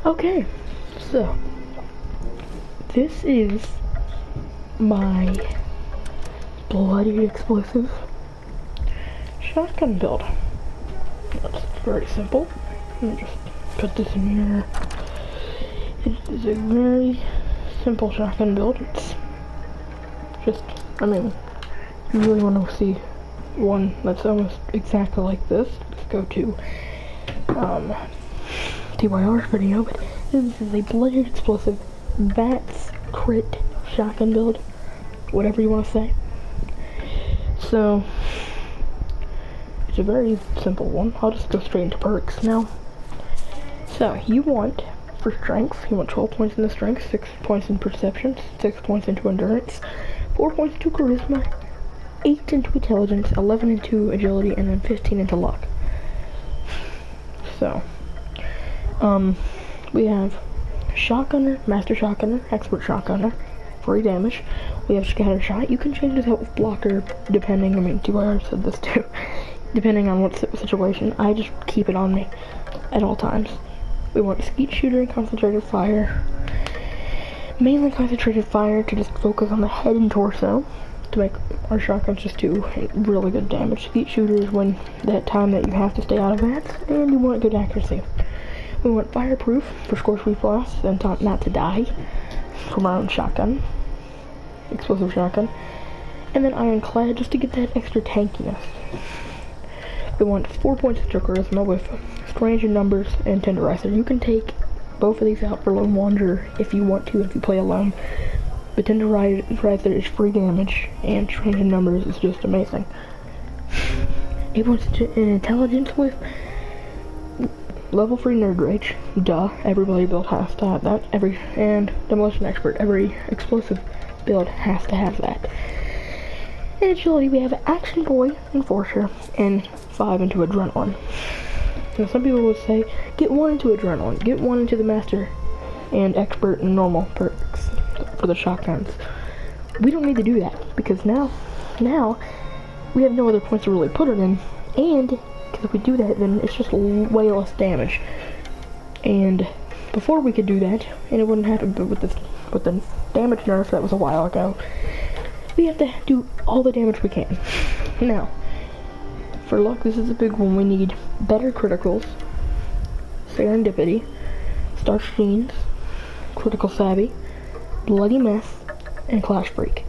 Okay, so this is my bloody explosive shotgun build. It's very simple. Let me just put this in here. It is a very simple shotgun build. It's just, I mean, if you really want to see one that's almost exactly like this, just go to TYR's video, but this is a bloody explosive vats crit shotgun build, whatever you want to say. So it's a very simple one. I'll just go straight into perks now. So you want, for strength, you want 12 points in the strength, 6 points in perception, 6 points into endurance, 4 points into charisma, 8 into intelligence, 11 into agility, and then 15 into luck. So we have shotgunner, master shotgunner, expert shotgunner, free damage. We have scatter shot. You can change this out with blocker depending, I mean, TYR said this too, depending on what situation. I just keep it on me at all times. We want skeet shooter and concentrated fire. Mainly concentrated fire to just focus on the head and torso to make our shotguns just do really good damage. Skeet shooter is when that time that you have to stay out of vats, and you want good accuracy. We want fireproof for scorch reflex and not to die from our own shotgun, explosive shotgun. And then ironclad just to get that extra tankiness. We want 4 points of charisma with strange in numbers and tenderizer. You can take both of these out for lone wanderer if you want to, if you play alone. But tenderizer is free damage, and strange in numbers is just amazing. 8 points in intelligence with level 3 nerd rage. Duh, everybody build has to have that. And demolition expert, every explosive build has to have that. In agility, we have action boy, enforcer, and 5 into adrenaline. Now, some people would say, get 1 into adrenaline, get 1 into the master, and expert and normal perks for the shotguns. We don't need to do that, because now, we have no other points to really put it in, and, because if we do that, then it's just way less damage. And before we could do that, and it wouldn't happen, but with the damage nerf that was a while ago, we have to do all the damage we can. Now, for luck, this is a big one. We need better criticals, serendipity, starch genes, critical savvy, bloody mess, and clash freak.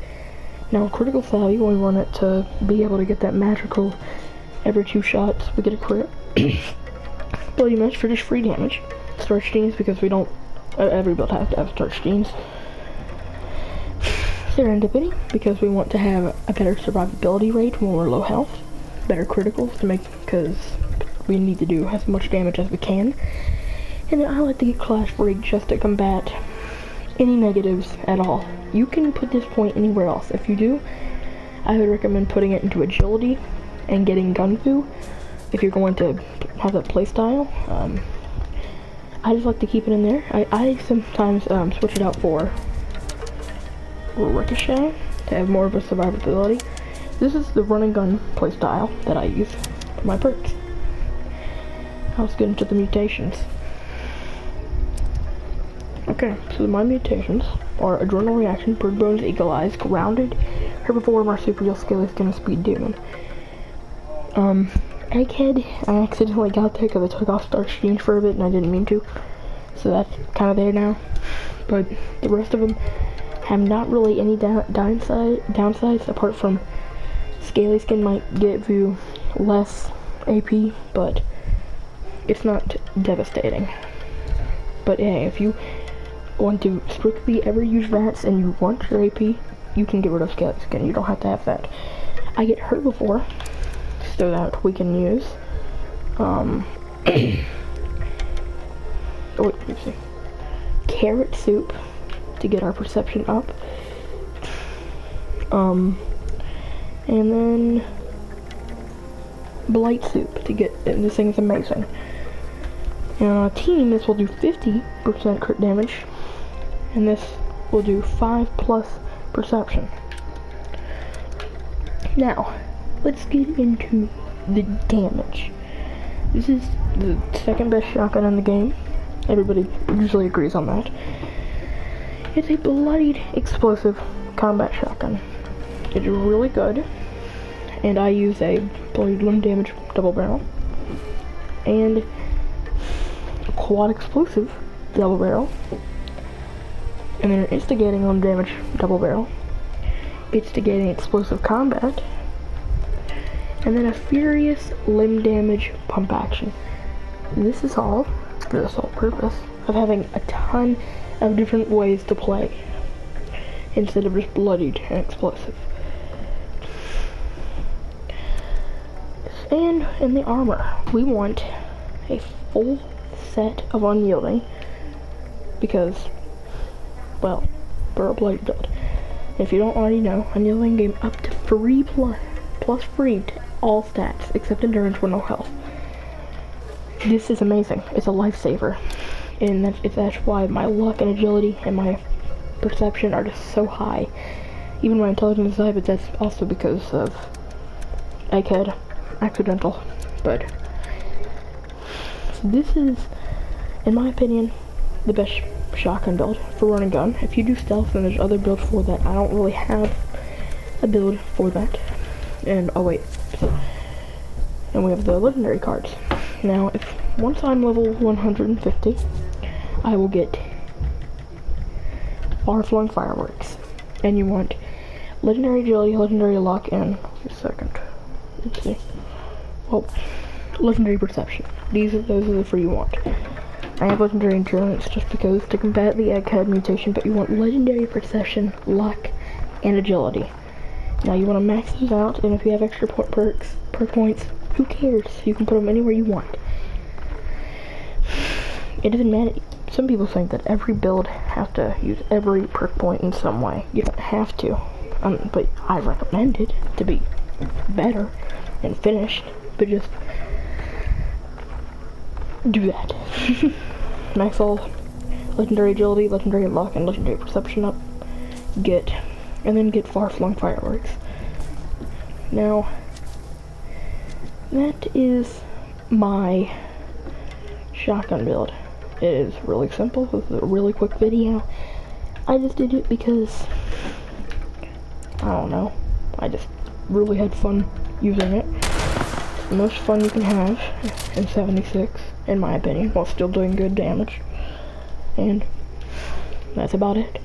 Now, critical savvy, we want it to be able to get that magical every 2 shots we get a crit. Bloody mess for just free damage. Starch genes because we don't, every build has to have starch genes. Serendipity because we want to have a better survivability rate when we're low health. Better criticals to make, because we need to do as much damage as we can. And then I like to get clash freak just to combat any negatives at all. You can put this point anywhere else. If you do, I would recommend putting it into agility and getting gun fu if you're going to have that playstyle. I just like to keep it in there. I sometimes switch it out for ricochet to have more of a survivability. This is the run and gun playstyle that I use for my perks. Now let's get into the mutations. Okay, so my mutations are Adrenal Reaction, Bird Bones, Eagle Eyes, Grounded, Herbivore, Marsupial, Scaly Skin, and Speed Demon. Egghead, I accidentally got there because I took off Starch Genes for a bit and I didn't mean to. So that's kind of there now. But the rest of them have not really any downsides apart from Scaly Skin might give you less AP, but it's not devastating. But hey, if you want to strictly ever use vats and you want your AP, you can get rid of Scaly Skin. You don't have to have that. I get Herbivore so that we can use oh wait, let me see. Carrot soup to get our perception up. And then blight soup to get, this thing is amazing. And team, this will do 50% crit damage, and this will do 5+ perception. Now, let's get into the damage. This is the second best shotgun in the game. Everybody usually agrees on that. It's a bloodied explosive combat shotgun. It's really good, and I use a bloodied limb damage double barrel and a quad explosive double barrel, and then an instigating limb damage double barrel, instigating explosive combat, and then a furious limb damage pump action. This is all for the sole purpose of having a ton of different ways to play instead of just bloodied and explosive. And in the armor, we want a full set of unyielding because, well, we're a bloodied build. If you don't already know, unyielding gave up to free plus free to all stats except endurance with no health. This is amazing. It's a lifesaver, and that's why my luck and agility and my perception are just so high. Even my intelligence is high, but that's also because of egghead accidental. But so this is, in my opinion, the best shotgun build for run and gun. If you do stealth, then there's other builds for that. I don't really have a build for that. And oh wait, and we have the legendary cards. Now, once I'm level 150, I will get far-flung fireworks. And you want legendary agility, legendary luck, and a second. Let's see. Well, legendary perception. Those are the three you want. I have legendary endurance just because to combat the egghead mutation, but you want legendary perception, luck, and agility. Now you want to max these out, and if you have extra perk points, who cares? You can put them anywhere you want. It doesn't matter. Some people think that every build has to use every perk point in some way. You don't have to, but I recommend it to be better and finished. But just do that. Max all legendary agility, legendary luck, and legendary perception up. And then get far-flung fireworks. Now, that is my shotgun build. It is really simple. This is a really quick video. I just did it because, I don't know, I just really had fun using it. The most fun you can have in 76, in my opinion, while still doing good damage. And that's about it.